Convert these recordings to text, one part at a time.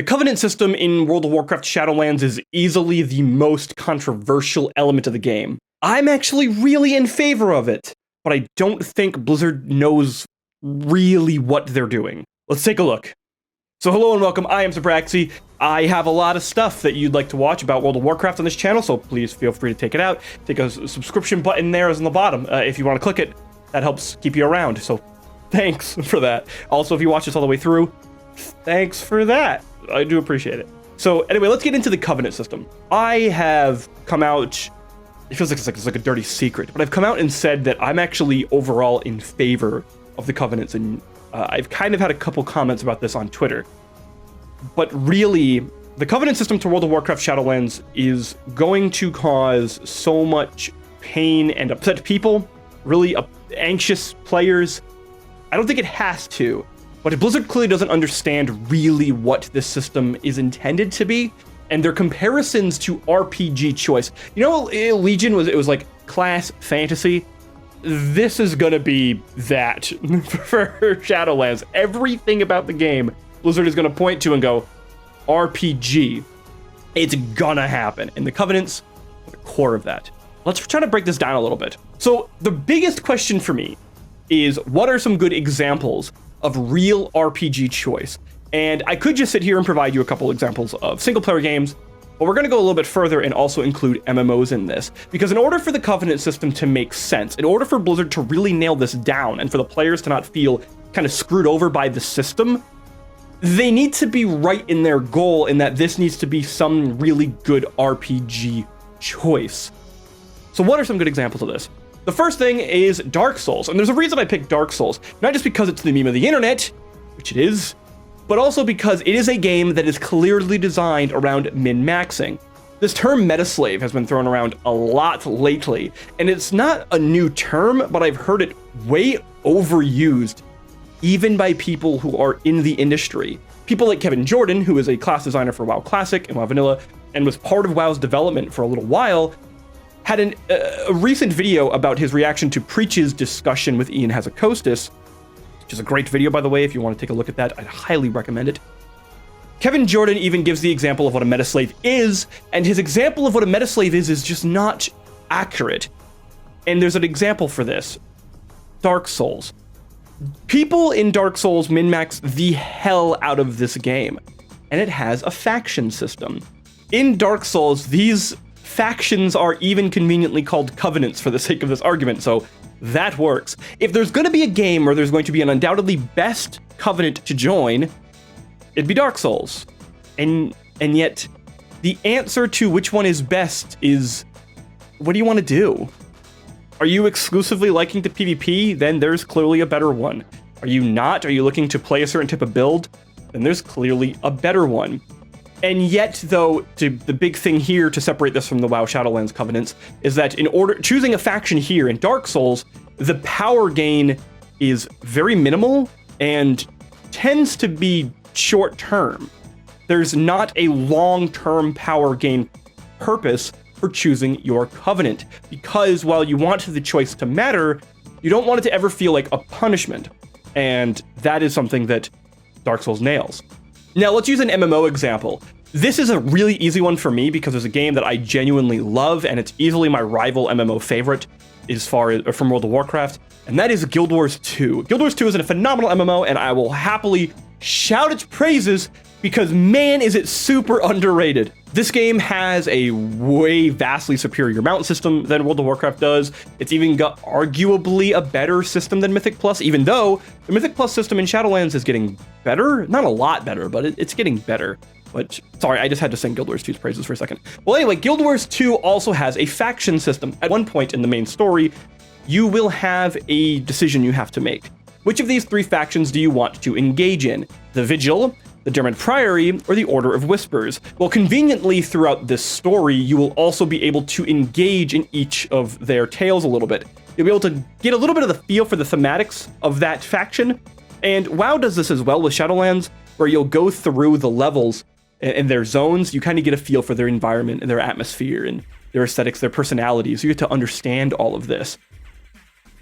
The Covenant system in World of Warcraft Shadowlands is easily the most controversial element of the game. I'm actually really in favor of it, but I don't think Blizzard knows really what they're doing. Let's take a look. So hello and welcome, I am Sabraxi. I have a lot of stuff that you'd like to watch about World of Warcraft on this channel, so please feel free to take it out. Take a subscription button there is on the bottom. If you want to click it, that helps keep you around, so thanks for that. Also, if you watch this all the way through, thanks for that. I do appreciate it. So anyway, let's get into the Covenant system. I have come out, it feels like it's like a dirty secret, but I've come out and said that I'm actually overall in favor of the Covenants, and I've kind of had a couple comments about this on Twitter. But really, the Covenant system to World of Warcraft Shadowlands is going to cause so much pain and upset people, really anxious players. I don't think it has to, but Blizzard clearly doesn't understand really what this system is intended to be, and their comparisons to RPG choice. You know, Legion was like class fantasy. This is gonna be that for Shadowlands. Everything about the game, Blizzard is gonna point to and go, RPG. It's gonna happen. And the Covenants are the core of that. Let's try to break this down a little bit. So the biggest question for me is, what are some good examples of real RPG choice? And I could just sit here and provide you a couple examples of single player games, but we're going to go a little bit further and also include MMOs in this, because in order for the Covenant system to make sense, in order for Blizzard to really nail this down and for the players to not feel kind of screwed over by the system, they need to be right in their goal in that this needs to be some really good RPG choice. So what are some good examples of this? The first thing is Dark Souls, and there's a reason I picked Dark Souls, not just because it's the meme of the internet, which it is, but also because it is a game that is clearly designed around min-maxing. This term metaslave has been thrown around a lot lately, and it's not a new term, but I've heard it way overused, even by people who are in the industry. People like Kevin Jordan, who is a class designer for WoW Classic and WoW Vanilla, and was part of WoW's development for a little while, had a recent video about his reaction to Preach's discussion with Ian Hazzikostas, which is a great video, by the way. If you want to take a look at that, I'd highly recommend it. Kevin Jordan even gives the example of what a metaslave is, and his example of what a metaslave is just not accurate. And there's an example for this. Dark Souls. People in Dark Souls min-max the hell out of this game, and it has a faction system. In Dark Souls, these factions are even conveniently called covenants for the sake of this argument, so that works. If there's going to be a game where there's going to be an undoubtedly best covenant to join, it'd be Dark Souls. And yet, the answer to which one is best is, what do you want to do? Are you exclusively liking to PvP? Then there's clearly a better one. Are you not? Are you looking to play a certain type of build? Then there's clearly a better one. And yet, though, the big thing here to separate this from the WoW Shadowlands Covenants is that choosing a faction here in Dark Souls, the power gain is very minimal and tends to be short-term. There's not a long-term power gain purpose for choosing your Covenant, because while you want the choice to matter, you don't want it to ever feel like a punishment. And that is something that Dark Souls nails. Now, let's use an MMO example. This is a really easy one for me because there's a game that I genuinely love, and it's easily my rival MMO favorite as far as from World of Warcraft, and that is Guild Wars 2. Guild Wars 2 is a phenomenal MMO, and I will happily shout its praises because, man, is it super underrated. This game has a way vastly superior mount system than World of Warcraft does. It's even got arguably a better system than Mythic Plus, even though the Mythic Plus system in Shadowlands is getting better. Not a lot better, but it's getting better. But, sorry, I just had to sing Guild Wars 2's praises for a second. Well, anyway, Guild Wars 2 also has a faction system. At one point in the main story, you will have a decision you have to make. Which of these three factions do you want to engage in? The Vigil, the Dermot Priory, or the Order of Whispers? Well, conveniently throughout this story, you will also be able to engage in each of their tales a little bit. You'll be able to get a little bit of the feel for the thematics of that faction, and WoW does this as well with Shadowlands, where you'll go through the levels and their zones. You kind of get a feel for their environment and their atmosphere and their aesthetics, their personalities. You get to understand all of this.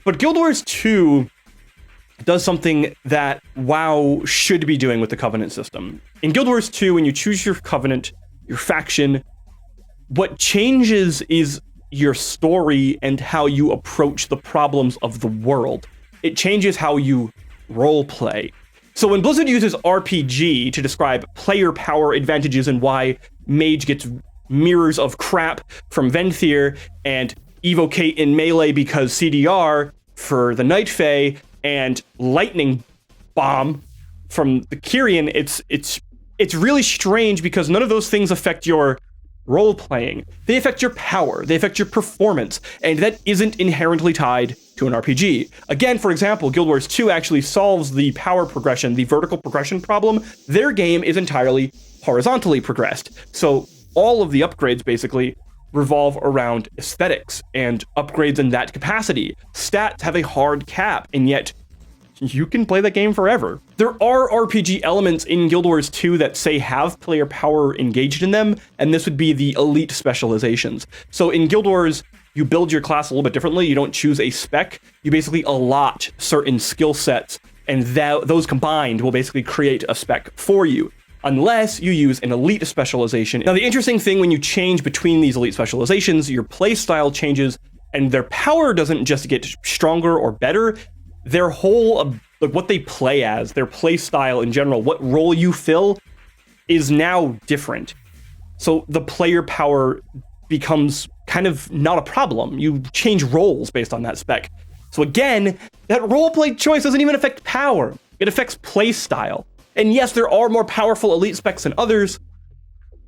But Guild Wars 2 does something that WoW should be doing with the Covenant system. In Guild Wars 2, when you choose your Covenant, your faction, what changes is your story and how you approach the problems of the world. It changes how you roleplay. So when Blizzard uses RPG to describe player power advantages and why Mage gets mirrors of crap from Venthyr and Evocate in melee because CDR for the Night Fae and Lightning Bomb from the Kyrian, it's really strange because none of those things affect your role-playing. They affect your power, they affect your performance, and that isn't inherently tied to an RPG. Again, for example, Guild Wars 2 actually solves the power progression, the vertical progression problem. Their game is entirely horizontally progressed. So all of the upgrades basically revolve around aesthetics and upgrades in that capacity. Stats have a hard cap, and yet you can play that game forever. There are RPG elements in Guild Wars 2 that say have player power engaged in them, and this would be the elite specializations. So in Guild Wars, you build your class a little bit differently. You don't choose a spec. You basically allot certain skill sets, and those combined will basically create a spec for you, unless you use an elite specialization. Now, the interesting thing when you change between these elite specializations, your playstyle changes, and their power doesn't just get stronger or better. Their whole, like what they play as, their play style in general, what role you fill is now different. So the player power becomes kind of not a problem. You change roles based on that spec. So again, that roleplay choice doesn't even affect power. It affects play style. And yes, there are more powerful elite specs than others,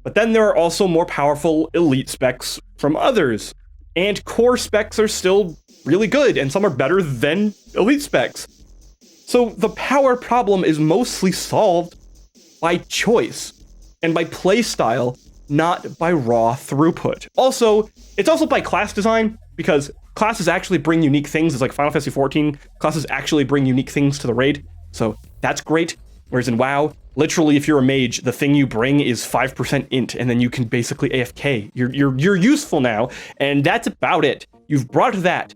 but then there are also more powerful elite specs from others. And core specs are still really good, and some are better than elite specs. So the power problem is mostly solved by choice and by playstyle, not by raw throughput. Also, it's also by class design, because classes actually bring unique things. It's like Final Fantasy XIV, classes actually bring unique things to the raid, so that's great. Whereas in WoW, literally, if you're a mage, the thing you bring is 5% int, and then you can basically AFK. You're useful now, and that's about it. You've brought that.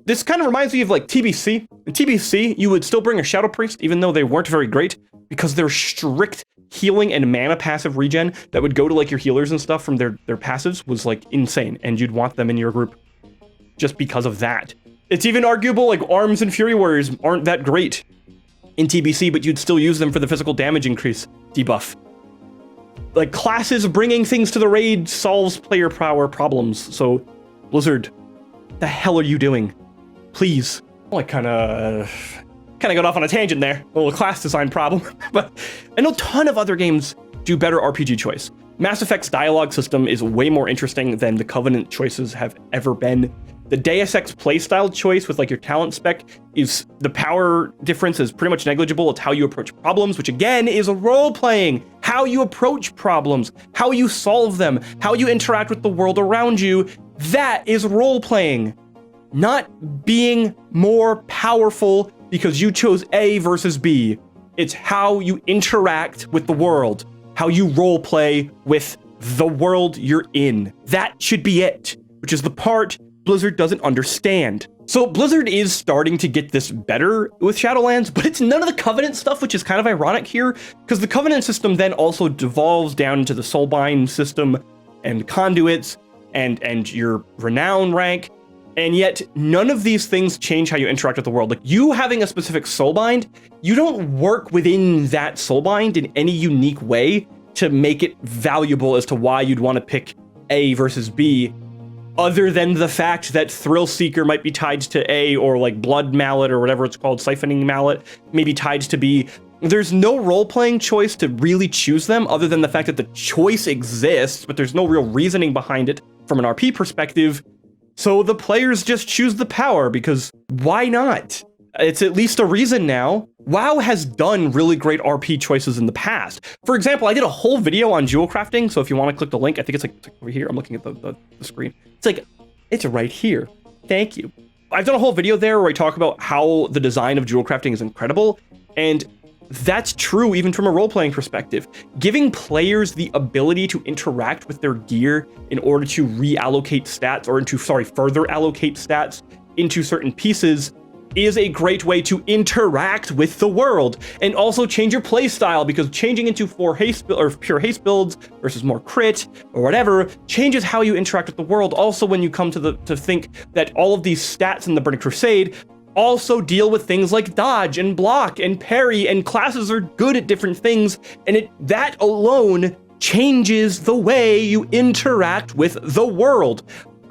This kind of reminds me of like TBC. In TBC, you would still bring a Shadow Priest, even though they weren't very great, because their strict healing and mana passive regen that would go to like your healers and stuff from their passives was like insane, and you'd want them in your group just because of that. It's even arguable like Arms and Fury Warriors aren't that great in TBC, but you'd still use them for the physical damage increase debuff. Like, classes bringing things to the raid solves player power problems. So, Blizzard, the hell are you doing? Please. Well, I kind of got off on a tangent there. A little class design problem. But I know a ton of other games do better RPG choice. Mass Effect's dialogue system is way more interesting than the Covenant choices have ever been. The Deus Ex playstyle choice with like your talent spec is, the power difference is pretty much negligible. It's how you approach problems, which again is a role playing. How you approach problems, how you solve them, how you interact with the world around you. That is role playing, not being more powerful because you chose A versus B. It's how you interact with the world, how you role play with the world you're in. That should be it, which is the part Blizzard doesn't understand. So Blizzard is starting to get this better with Shadowlands, but it's none of the Covenant stuff, which is kind of ironic here, because the Covenant system then also devolves down into the Soulbind system and conduits and your renown rank, and yet none of these things change how you interact with the world. Like, you having a specific Soulbind, you don't work within that Soulbind in any unique way to make it valuable as to why you'd want to pick A versus B, other than the fact that Thrill Seeker might be tied to A, or like Blood Mallet or whatever it's called, Siphoning Mallet, may be tied to B. There's no role-playing choice to really choose them, other than the fact that the choice exists, but there's no real reasoning behind it from an RP perspective. So the players just choose the power, because why not? It's at least a reason now. WoW has done really great RP choices in the past. For example, I did a whole video on jewel crafting, so if you want to click the link, I think it's like over here. I'm looking at the screen. It's right here. Thank you. I've done a whole video there where I talk about how the design of jewel crafting is incredible, and that's true even from a role-playing perspective. Giving players the ability to interact with their gear in order to reallocate stats, or further allocate stats into certain pieces is a great way to interact with the world and also change your play style, because changing into pure haste builds versus more crit or whatever changes how you interact with the world. Also, when you come to think that all of these stats in the Burning Crusade also deal with things like dodge and block and parry, and classes are good at different things, and that alone changes the way you interact with the world.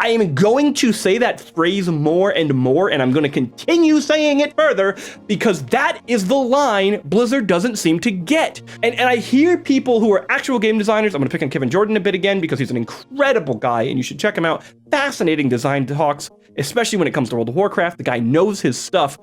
I am going to say that phrase more and more, and I'm going to continue saying it further, because that is the line Blizzard doesn't seem to get. And I hear people who are actual game designers. I'm going to pick on Kevin Jordan a bit again, because he's an incredible guy, and you should check him out. Fascinating design talks, especially when it comes to World of Warcraft. The guy knows his stuff.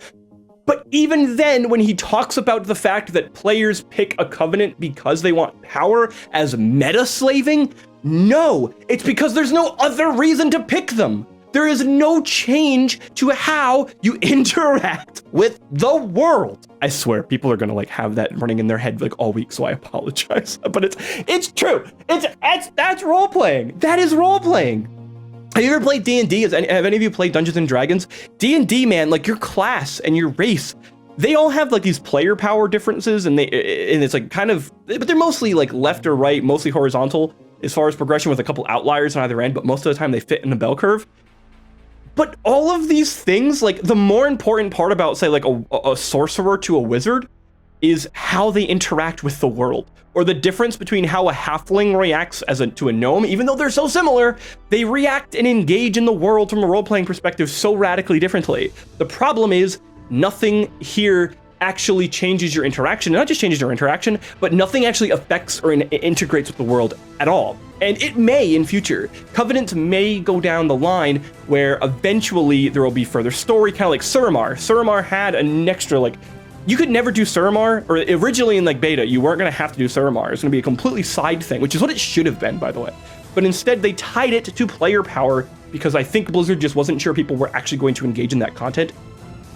But even then, when he talks about the fact that players pick a Covenant because they want power as meta slaving, no, it's because there's no other reason to pick them. There is no change to how you interact with the world. I swear, people are gonna have that running in their head all week, so I apologize. But it's true. That's role playing. That is role playing. Have you ever played D&D? Have any of you played Dungeons and Dragons? D&D, man, your class and your race, they all have these player power differences, and it's but they're mostly left or right, mostly horizontal as far as progression, with a couple outliers on either end, but most of the time they fit in the bell curve. But all of these things, the more important part about, say, a sorcerer to a wizard is how they interact with the world, or the difference between how a halfling reacts to a gnome. Even though they're so similar, they react and engage in the world from a role-playing perspective so radically differently. The problem is nothing here actually changes your interaction. Not just changes your interaction, but nothing actually affects or integrates with the world at all. And it may in future. Covenants may go down the line where eventually there will be further story, kind of like Suramar. Suramar had an extra, you could never do Suramar, or originally in beta, you weren't going to have to do Suramar. It's going to be a completely side thing, which is what it should have been, by the way. But instead, they tied it to player power, because I think Blizzard just wasn't sure people were actually going to engage in that content,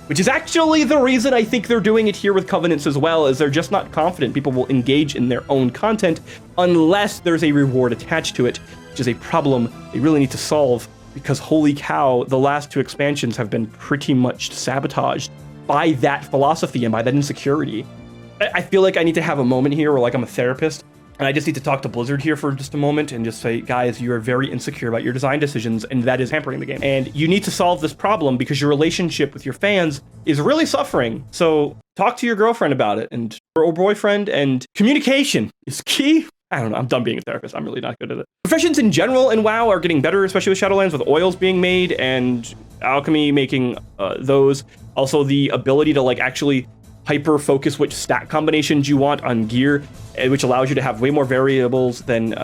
which is actually the reason I think they're doing it here with Covenants as well, is they're just not confident people will engage in their own content unless there's a reward attached to it, which is a problem they really need to solve, because holy cow, the last 2 expansions have been pretty much sabotaged by that philosophy and by that insecurity. I feel like I need to have a moment here where I'm a therapist, and I just need to talk to Blizzard here for just a moment and just say, guys, you are very insecure about your design decisions, and that is hampering the game. And you need to solve this problem, because your relationship with your fans is really suffering. So talk to your girlfriend about it, or boyfriend, and communication is key. I don't know, I'm done being a therapist. I'm really not good at it. Professions in general in WoW are getting better, especially with Shadowlands, with oils being made and alchemy making those. Also the ability to actually hyper focus which stat combinations you want on gear, which allows you to have way more variables than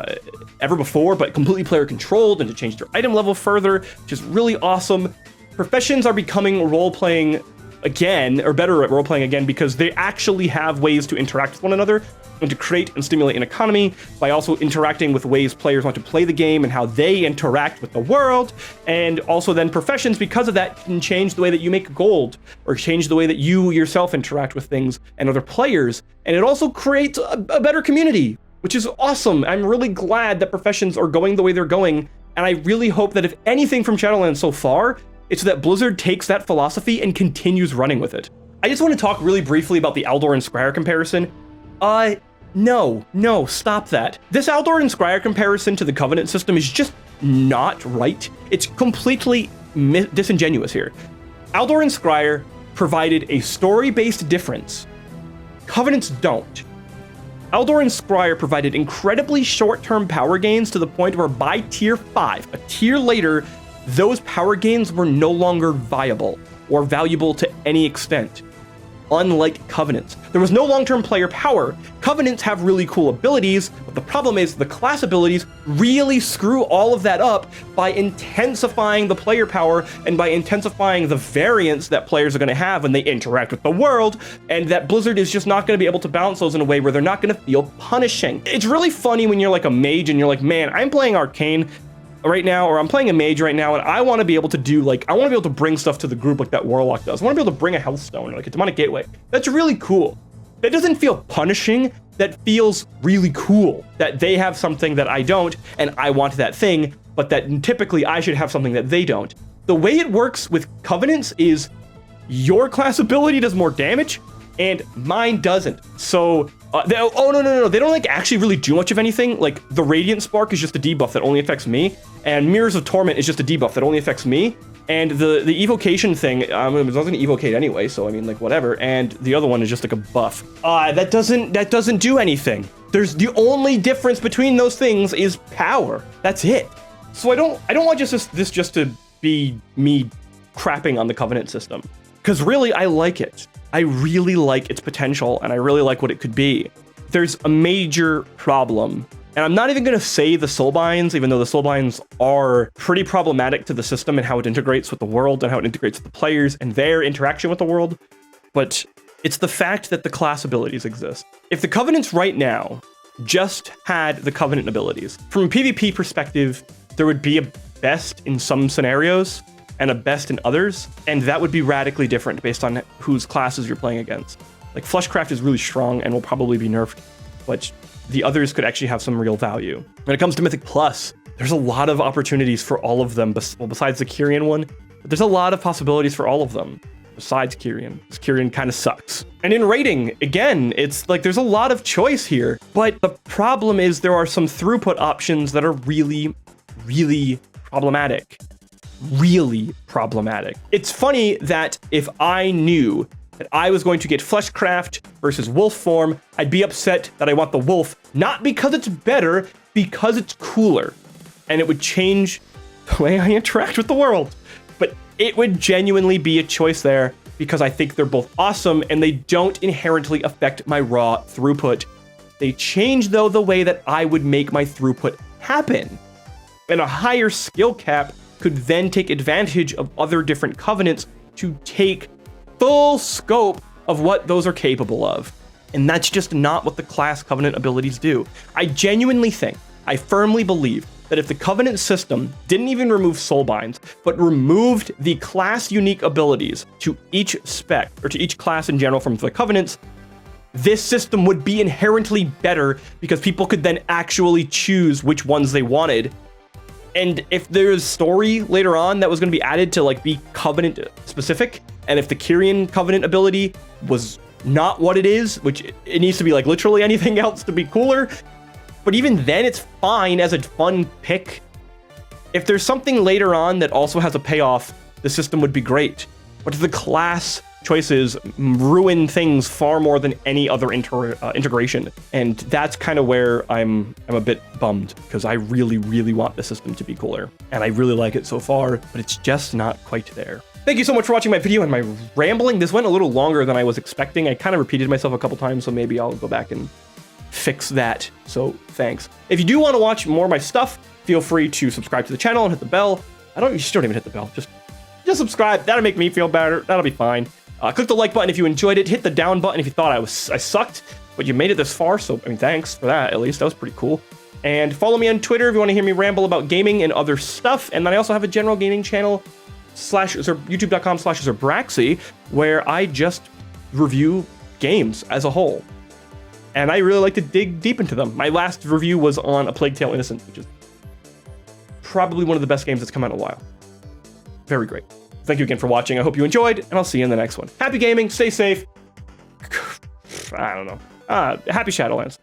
ever before, but completely player controlled, and to change their item level further, which is really awesome. Professions are becoming role-playing again, or better at role-playing again, because they actually have ways to interact with one another and to create and stimulate an economy by also interacting with ways players want to play the game and how they interact with the world. And also then professions, because of that, can change the way that you make gold, or change the way that you yourself interact with things and other players. And it also creates a better community, which is awesome. I'm really glad that professions are going the way they're going. And I really hope that if anything from Shadowlands so far, it's that Blizzard takes that philosophy and continues running with it. I just want to talk really briefly about the Aldor and Scryer comparison. No, stop that. This Aldor and Scryer comparison to the Covenant system is just not right. It's completely disingenuous here. Aldor and Scryer provided a story-based difference. Covenants don't. Aldor and Scryer provided incredibly short-term power gains to the point where by tier 5, a tier later, those power gains were no longer viable or valuable to any extent. Unlike Covenants, there was no long-term player power. Covenants have really cool abilities, but the problem is the class abilities really screw all of that up by intensifying the player power and by intensifying the variance that players are going to have when they interact with the world, and that Blizzard is just not going to be able to balance those in a way where they're not going to feel punishing. It's really funny when you're a mage and you're man, I'm playing Arcane right now, or I'm playing a mage right now, and I want to be able to do I want to be able to bring stuff to the group like that Warlock does. I want to be able to bring a Healthstone or a Demonic Gateway. That's really cool. That doesn't feel punishing. That feels really cool that they have something that I don't, and I want that thing, but that typically I should have something that they don't. The way it works with Covenants is your class ability does more damage and mine doesn't. So, no. They don't like actually really do much of anything. Like the Radiant Spark is just a debuff that only affects me, and Mirrors of Torment is just a debuff that only affects me. And the evocation thing, it was not gonna evocate anyway, so I mean, like, whatever. And the other one is just like a buff. That doesn't do anything. There's the only difference between those things is power. That's it. So I don't want this just to be me crapping on the Covenant system, because really I like it. I really like its potential, and I really like what it could be. There's a major problem. And I'm not even going to say the soulbinds, even though the soulbinds are pretty problematic to the system and how it integrates with the world and how it integrates with the players and their interaction with the world. But it's the fact that the class abilities exist. If the Covenants right now just had the Covenant abilities, from a PvP perspective, there would be a best in some scenarios and a best in others. And that would be radically different based on whose classes you're playing against. Like Flushcraft is really strong and will probably be nerfed, but the others could actually have some real value. When it comes to Mythic Plus, there's a lot of opportunities for all of them, besides the Kyrian one, but there's a lot of possibilities for all of them, besides Kyrian, because Kyrian kind of sucks. And in rating, again, it's like there's a lot of choice here, but the problem is there are some throughput options that are really, really problematic. Really problematic. It's funny that if I knew that I was going to get Fleshcraft versus Wolf form, I'd be upset that I want the Wolf, not because it's better, because it's cooler. And it would change the way I interact with the world. But it would genuinely be a choice there, because I think they're both awesome and they don't inherently affect my raw throughput. They change, though, the way that I would make my throughput happen. And a higher skill cap could then take advantage of other different Covenants to take full scope of what those are capable of. And that's just not what the class Covenant abilities do. I genuinely think, I firmly believe, that if the Covenant system didn't even remove soulbinds, but removed the class unique abilities to each spec, or to each class in general from the Covenants, this system would be inherently better, because people could then actually choose which ones they wanted. And if there's story later on that was going to be added to like be Covenant specific, and if the Kyrian Covenant ability was not what it is, which it needs to be like literally anything else to be cooler, but even then it's fine as a fun pick. If there's something later on that also has a payoff, the system would be great. But the class choices ruin things far more than any other integration. And that's kind of where I'm a bit bummed, because I really, really want the system to be cooler. And I really like it so far, but it's just not quite there. Thank you so much for watching my video and my rambling. This went a little longer than I was expecting. I kind of repeated myself a couple times, so maybe I'll go back and fix that. So thanks. If you do want to watch more of my stuff, feel free to subscribe to the channel and hit the bell. You still don't even hit the bell. Just subscribe. That'll make me feel better. That'll be fine. Click the like button if you enjoyed it. Hit the down button if you thought I sucked, but you made it this far. So, I mean, thanks for that. At least that was pretty cool. And follow me on Twitter if you want to hear me ramble about gaming and other stuff. And then I also have a general gaming channel youtube.com/Zerbraxy, where I just review games as a whole. And I really like to dig deep into them. My last review was on A Plague Tale Innocent, which is probably one of the best games that's come out in a while. Very great. Thank you again for watching. I hope you enjoyed, and I'll see you in the next one. Happy gaming, stay safe. I don't know. Happy Shadowlands.